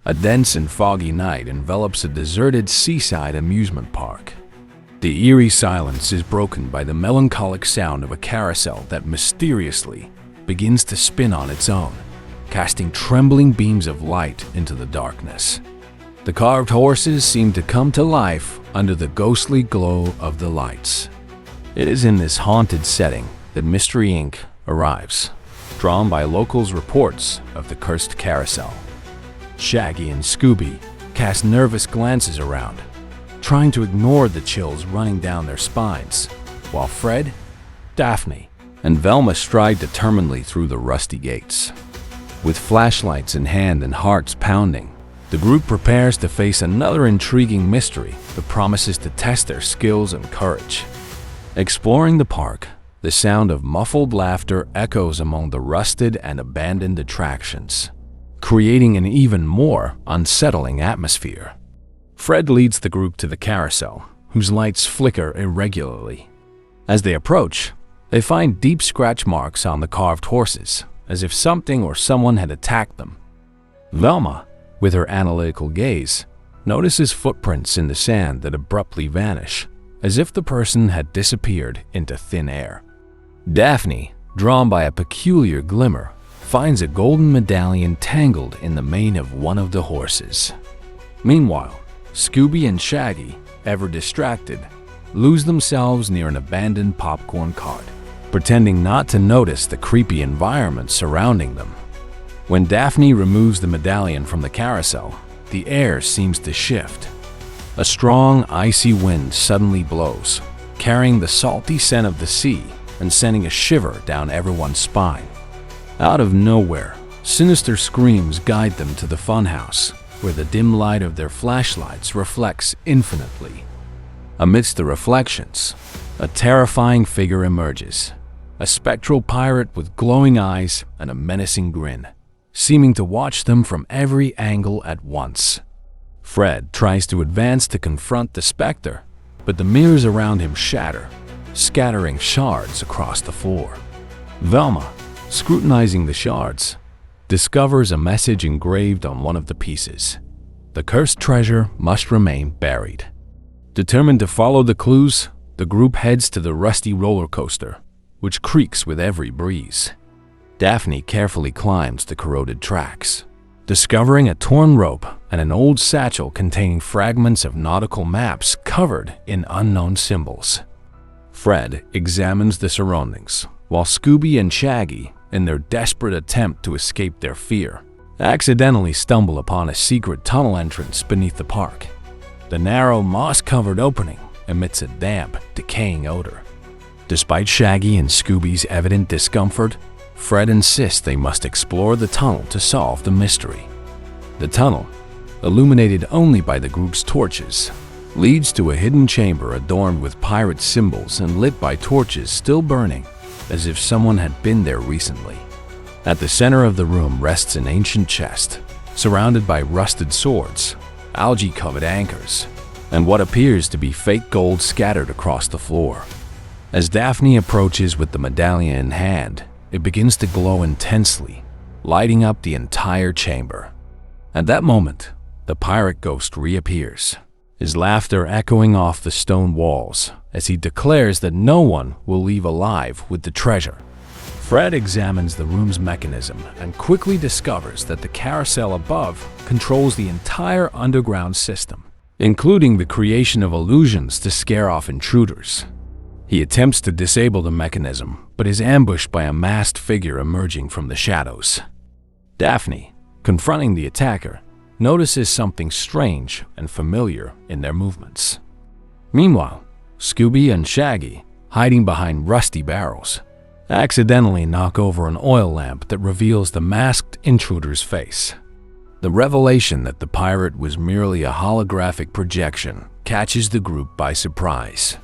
A dense and foggy night envelops a deserted seaside amusement park. The eerie silence is broken by the melancholic sound of a carousel that mysteriously begins to spin on its own, casting trembling beams of light into the darkness. The carved horses seem to come to life under the ghostly glow of the lights. It is in this haunted setting that Mystery Inc. arrives, drawn by locals' reports of the cursed carousel. Shaggy and Scooby cast nervous glances around, trying to ignore the chills running down their spines, while Fred, Daphne, and Velma stride determinedly through the rusty gates. With flashlights in hand and hearts pounding, the group prepares to face another intriguing mystery that promises to test their skills and courage. Exploring the park, the sound of muffled laughter echoes among the rusted and abandoned attractions, creating an even more unsettling atmosphere. Fred leads the group to the carousel, whose lights flicker irregularly. As they approach, they find deep scratch marks on the carved horses, as if something or someone had attacked them. Velma, with her analytical gaze, notices footprints in the sand that abruptly vanish, as if the person had disappeared into thin air. Daphne, drawn by a peculiar glimmer, finds a golden medallion tangled in the mane of one of the horses. Meanwhile, Scooby and Shaggy, ever distracted, lose themselves near an abandoned popcorn cart, pretending not to notice the creepy environment surrounding them. When Daphne removes the medallion from the carousel, the air seems to shift. A strong, icy wind suddenly blows, carrying the salty scent of the sea and sending a shiver down everyone's spine. Out of nowhere, sinister screams guide them to the funhouse, where the dim light of their flashlights reflects infinitely. Amidst the reflections, a terrifying figure emerges, a spectral pirate with glowing eyes and a menacing grin, seeming to watch them from every angle at once. Fred tries to advance to confront the specter, but the mirrors around him shatter, scattering shards across the floor. Velma, scrutinizing the shards, discovers a message engraved on one of the pieces. The cursed treasure must remain buried. Determined to follow the clues, the group heads to the rusty roller coaster, which creaks with every breeze. Daphne carefully climbs the corroded tracks, discovering a torn rope and an old satchel containing fragments of nautical maps covered in unknown symbols. Fred examines the surroundings, while Scooby and Shaggy, in their desperate attempt to escape their fear, accidentally stumble upon a secret tunnel entrance beneath the park. The narrow, moss-covered opening emits a damp, decaying odor. Despite Shaggy and Scooby's evident discomfort, Fred insists they must explore the tunnel to solve the mystery. The tunnel, illuminated only by the group's torches, leads to a hidden chamber adorned with pirate symbols and lit by torches still burning, as if someone had been there recently. At the center of the room rests an ancient chest, surrounded by rusted swords, algae-covered anchors, and what appears to be fake gold scattered across the floor. As Daphne approaches with the medallion in hand, it begins to glow intensely, lighting up the entire chamber. At that moment, the pirate ghost reappears, his laughter echoing off the stone walls as he declares that no one will leave alive with the treasure. Fred examines the room's mechanism and quickly discovers that the carousel above controls the entire underground system, including the creation of illusions to scare off intruders. He attempts to disable the mechanism, but is ambushed by a masked figure emerging from the shadows. Daphne, confronting the attacker, notices something strange and familiar in their movements. Meanwhile, Scooby and Shaggy, hiding behind rusty barrels, accidentally knock over an oil lamp that reveals the masked intruder's face. The revelation that the pirate was merely a holographic projection catches the group by surprise.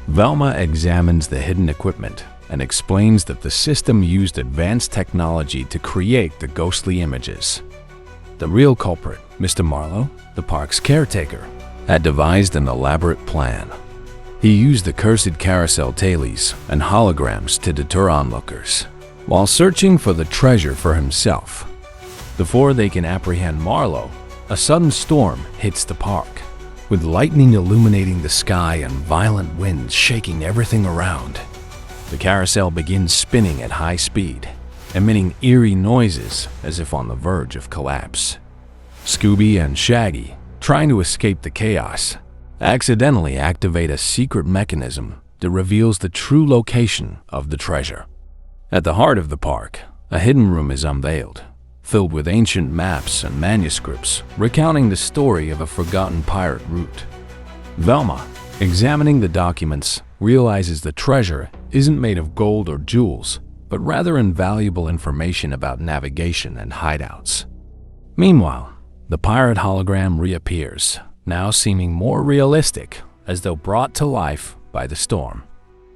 Velma examines the hidden equipment and explains that the system used advanced technology to create the ghostly images. The real culprit, Mr. Marlowe, the park's caretaker, had devised an elaborate plan. He used the cursed carousel tailies and holograms to deter onlookers, while searching for the treasure for himself. Before they can apprehend Marlowe, a sudden storm hits the park, with lightning illuminating the sky and violent winds shaking everything around. The carousel begins spinning at high speed, emitting eerie noises as if on the verge of collapse. Scooby and Shaggy, trying to escape the chaos, accidentally activate a secret mechanism that reveals the true location of the treasure. At the heart of the park, a hidden room is unveiled, filled with ancient maps and manuscripts recounting the story of a forgotten pirate route. Velma, examining the documents, realizes the treasure isn't made of gold or jewels, but rather invaluable information about navigation and hideouts. Meanwhile, the pirate hologram reappears, now seeming more realistic, as though brought to life by the storm.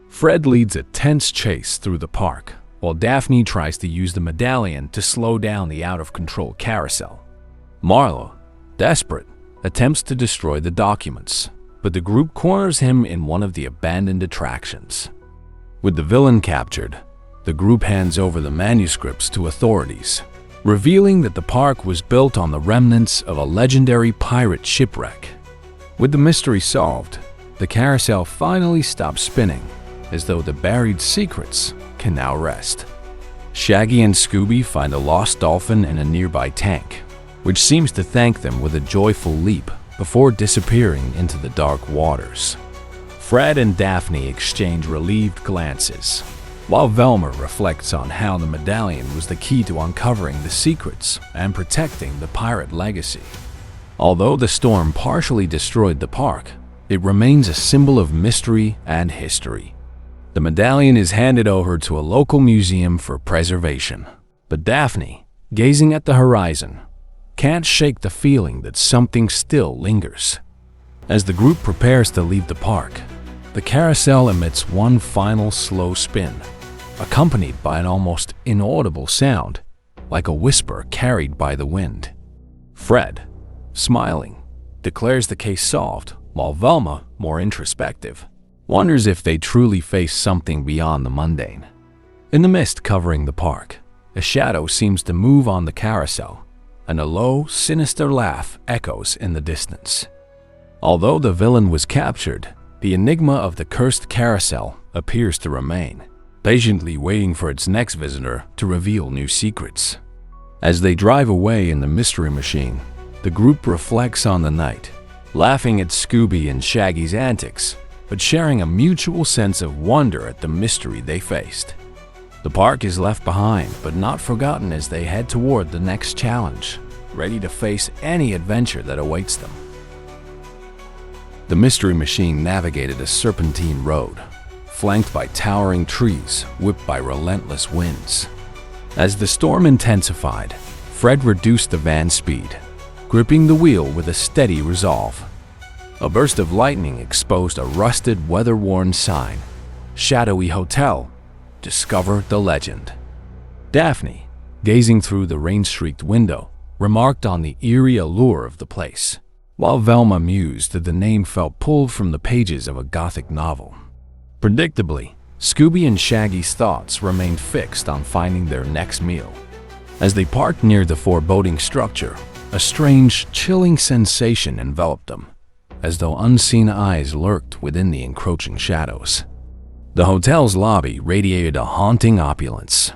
Fred leads a tense chase through the park, while Daphne tries to use the medallion to slow down the out-of-control carousel. Marlowe, desperate, attempts to destroy the documents, but the group corners him in one of the abandoned attractions. With the villain captured, the group hands over the manuscripts to authorities, revealing that the park was built on the remnants of a legendary pirate shipwreck. With the mystery solved, the carousel finally stops spinning, as though the buried secrets can now rest. Shaggy and Scooby find a lost dolphin in a nearby tank, which seems to thank them with a joyful leap before disappearing into the dark waters. Fred and Daphne exchange relieved glances, while Velma reflects on how the medallion was the key to uncovering the secrets and protecting the pirate legacy. Although the storm partially destroyed the park, it remains a symbol of mystery and history. The medallion is handed over to a local museum for preservation, but Daphne, gazing at the horizon, can't shake the feeling that something still lingers. As the group prepares to leave the park, the carousel emits one final slow spin, accompanied by an almost inaudible sound, like a whisper carried by the wind. Fred, smiling, declares the case solved, while Velma, more introspective, wonders if they truly face something beyond the mundane. In the mist covering the park, a shadow seems to move on the carousel, and a low, sinister laugh echoes in the distance. Although the villain was captured, the enigma of the cursed carousel appears to remain, patiently waiting for its next visitor to reveal new secrets. As they drive away in the mystery machine, the group reflects on the night, laughing at Scooby and Shaggy's antics, but sharing a mutual sense of wonder at the mystery they faced. The park is left behind, but not forgotten as they head toward the next challenge, ready to face any adventure that awaits them. The mystery machine navigated a serpentine road, flanked by towering trees whipped by relentless winds. As the storm intensified, Fred reduced the van's speed, gripping the wheel with a steady resolve. A burst of lightning exposed a rusted, weather-worn sign, "Shadowy Hotel. Discover the legend." Daphne, gazing through the rain-streaked window, remarked on the eerie allure of the place, while Velma mused that the name felt pulled from the pages of a Gothic novel. Predictably, Scooby and Shaggy's thoughts remained fixed on finding their next meal. As they parked near the foreboding structure, a strange, chilling sensation enveloped them, as though unseen eyes lurked within the encroaching shadows. The hotel's lobby radiated a haunting opulence.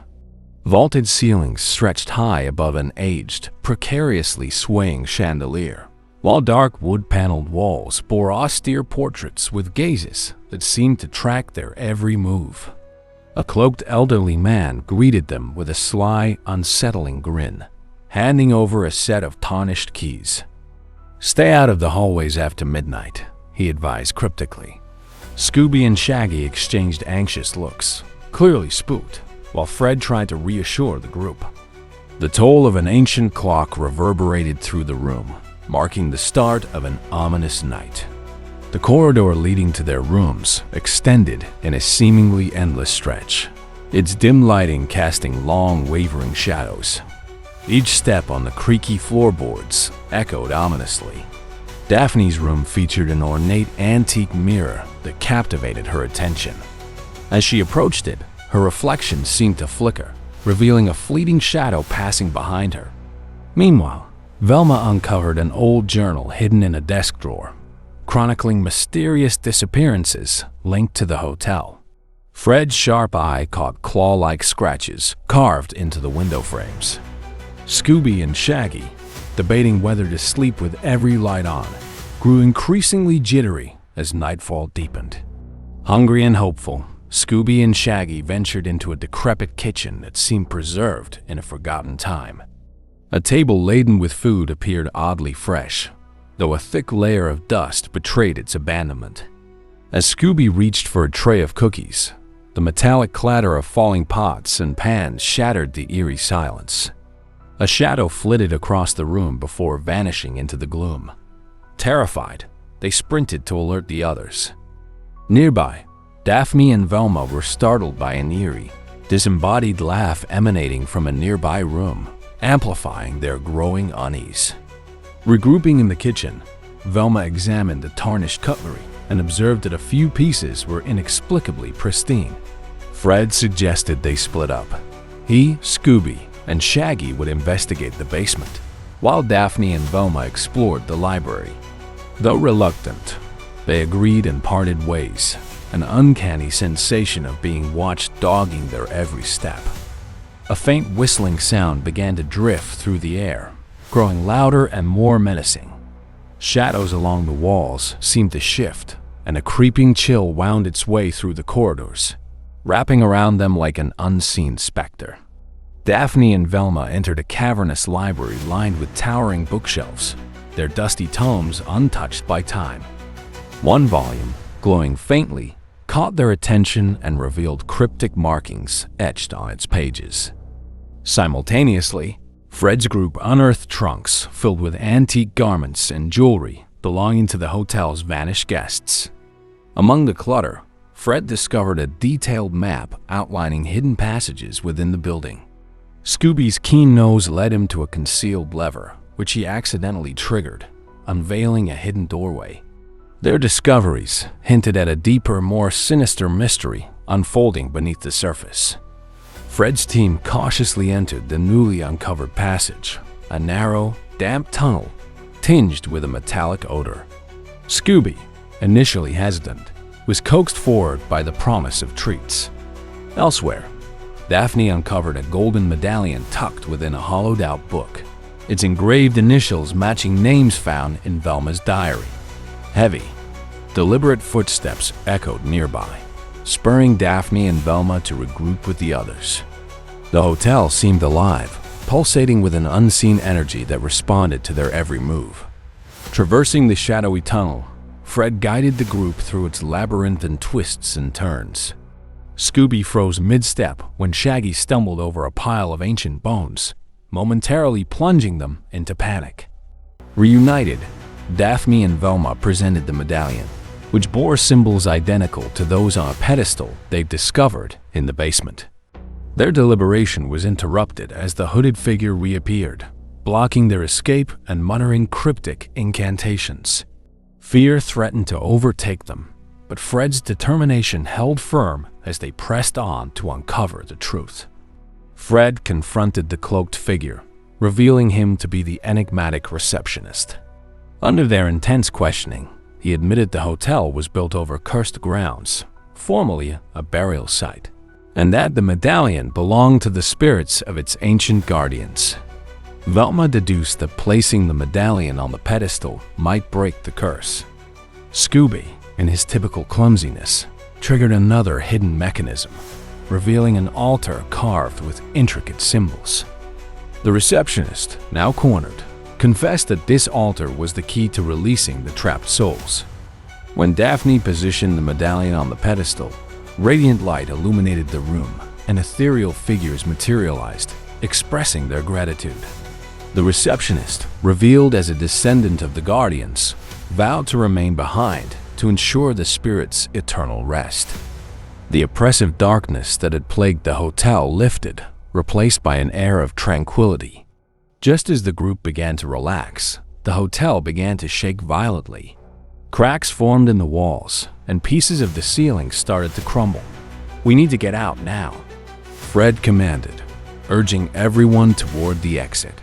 Vaulted ceilings stretched high above an aged, precariously swaying chandelier, while dark wood-paneled walls bore austere portraits with gazes that seemed to track their every move. A cloaked elderly man greeted them with a sly, unsettling grin, handing over a set of tarnished keys. "Stay out of the hallways after midnight," he advised cryptically. Scooby and Shaggy exchanged anxious looks, clearly spooked, while Fred tried to reassure the group. The toll of an ancient clock reverberated through the room, marking the start of an ominous night. The corridor leading to their rooms extended in a seemingly endless stretch, its dim lighting casting long, wavering shadows. Each step on the creaky floorboards echoed ominously. Daphne's room featured an ornate antique mirror that captivated her attention. As she approached it, her reflection seemed to flicker, revealing a fleeting shadow passing behind her. Meanwhile, Velma uncovered an old journal hidden in a desk drawer, chronicling mysterious disappearances linked to the hotel. Fred's sharp eye caught claw-like scratches carved into the window frames. Scooby and Shaggy, debating whether to sleep with every light on, grew increasingly jittery as nightfall deepened. Hungry and hopeful, Scooby and Shaggy ventured into a decrepit kitchen that seemed preserved in a forgotten time. A table laden with food appeared oddly fresh, though a thick layer of dust betrayed its abandonment. As Scooby reached for a tray of cookies, the metallic clatter of falling pots and pans shattered the eerie silence. A shadow flitted across the room before vanishing into the gloom. Terrified, they sprinted to alert the others. Nearby, Daphne and Velma were startled by an eerie, disembodied laugh emanating from a nearby room, amplifying their growing unease. Regrouping in the kitchen, Velma examined the tarnished cutlery and observed that a few pieces were inexplicably pristine. Fred suggested they split up. He, Scooby, and Shaggy would investigate the basement, while Daphne and Velma explored the library. Though reluctant, they agreed and parted ways, an uncanny sensation of being watched dogging their every step. A faint whistling sound began to drift through the air, growing louder and more menacing. Shadows along the walls seemed to shift, and a creeping chill wound its way through the corridors, wrapping around them like an unseen specter. Daphne and Velma entered a cavernous library lined with towering bookshelves, their dusty tomes untouched by time. One volume, glowing faintly, caught their attention and revealed cryptic markings etched on its pages. Simultaneously, Fred's group unearthed trunks filled with antique garments and jewelry belonging to the hotel's vanished guests. Among the clutter, Fred discovered a detailed map outlining hidden passages within the building. Scooby's keen nose led him to a concealed lever, which he accidentally triggered, unveiling a hidden doorway. Their discoveries hinted at a deeper, more sinister mystery unfolding beneath the surface. Fred's team cautiously entered the newly uncovered passage, a narrow, damp tunnel tinged with a metallic odor. Scooby, initially hesitant, was coaxed forward by the promise of treats. Elsewhere, Daphne uncovered a golden medallion tucked within a hollowed-out book, its engraved initials matching names found in Velma's diary. Heavy, deliberate footsteps echoed nearby, spurring Daphne and Velma to regroup with the others. The hotel seemed alive, pulsating with an unseen energy that responded to their every move. Traversing the shadowy tunnel, Fred guided the group through its labyrinthine twists and turns. Scooby froze mid-step when Shaggy stumbled over a pile of ancient bones, momentarily plunging them into panic. Reunited, Daphne and Velma presented the medallion, which bore symbols identical to those on a pedestal they'd discovered in the basement. Their deliberation was interrupted as the hooded figure reappeared, blocking their escape and muttering cryptic incantations. Fear threatened to overtake them, but Fred's determination held firm as they pressed on to uncover the truth. Fred confronted the cloaked figure, revealing him to be the enigmatic receptionist. Under their intense questioning, he admitted the hotel was built over cursed grounds, formerly a burial site, and that the medallion belonged to the spirits of its ancient guardians. Velma deduced that placing the medallion on the pedestal might break the curse. Scooby, in his typical clumsiness, triggered another hidden mechanism, revealing an altar carved with intricate symbols. The receptionist, now cornered, confessed that this altar was the key to releasing the trapped souls. When Daphne positioned the medallion on the pedestal, radiant light illuminated the room, and ethereal figures materialized, expressing their gratitude. The receptionist, revealed as a descendant of the Guardians, vowed to remain behind to ensure the spirit's eternal rest. The oppressive darkness that had plagued the hotel lifted, replaced by an air of tranquility. Just as the group began to relax, the hotel began to shake violently. Cracks formed in the walls, and pieces of the ceiling started to crumble. "We need to get out now," Fred commanded, urging everyone toward the exit.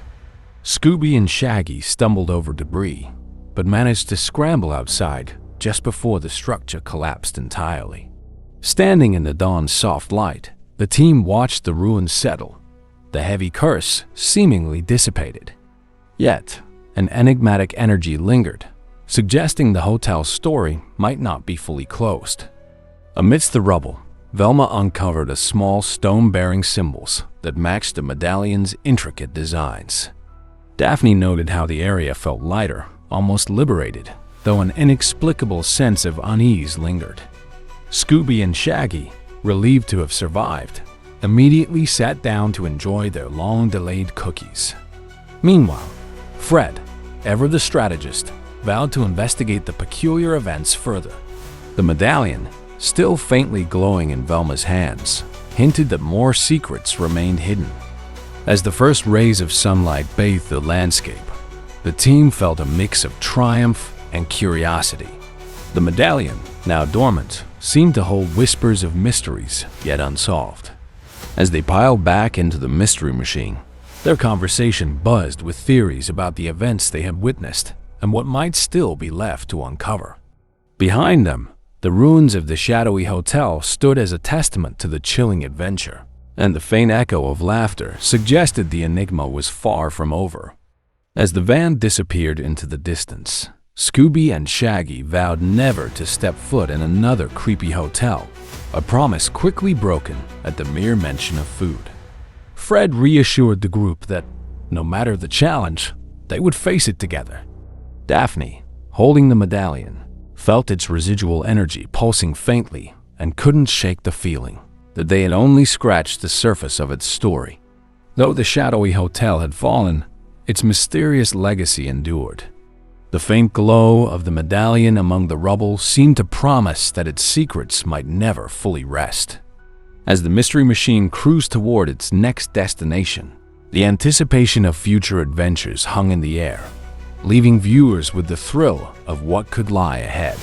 Scooby and Shaggy stumbled over debris, but managed to scramble outside just before the structure collapsed entirely. Standing in the dawn's soft light, the team watched the ruins settle, the heavy curse seemingly dissipated. Yet, an enigmatic energy lingered, suggesting the hotel's story might not be fully closed. Amidst the rubble, Velma uncovered a small stone bearing symbols that matched the medallion's intricate designs. Daphne noted how the area felt lighter, almost liberated, though an inexplicable sense of unease lingered. Scooby and Shaggy, relieved to have survived, immediately sat down to enjoy their long-delayed cookies. Meanwhile, Fred, ever the strategist, vowed to investigate the peculiar events further. The medallion, still faintly glowing in Velma's hands, hinted that more secrets remained hidden. As the first rays of sunlight bathed the landscape, the team felt a mix of triumph and curiosity. The medallion, now dormant, seemed to hold whispers of mysteries yet unsolved. As they piled back into the mystery machine, their conversation buzzed with theories about the events they had witnessed and what might still be left to uncover. Behind them, the ruins of the shadowy hotel stood as a testament to the chilling adventure, and the faint echo of laughter suggested the enigma was far from over. As the van disappeared into the distance, Scooby and Shaggy vowed never to step foot in another creepy hotel, a promise quickly broken at the mere mention of food. Fred reassured the group that, no matter the challenge, they would face it together. Daphne, holding the medallion, felt its residual energy pulsing faintly and couldn't shake the feeling that they had only scratched the surface of its story. Though the shadowy hotel had fallen, its mysterious legacy endured. The faint glow of the medallion among the rubble seemed to promise that its secrets might never fully rest. As the mystery machine cruised toward its next destination, the anticipation of future adventures hung in the air, leaving viewers with the thrill of what could lie ahead.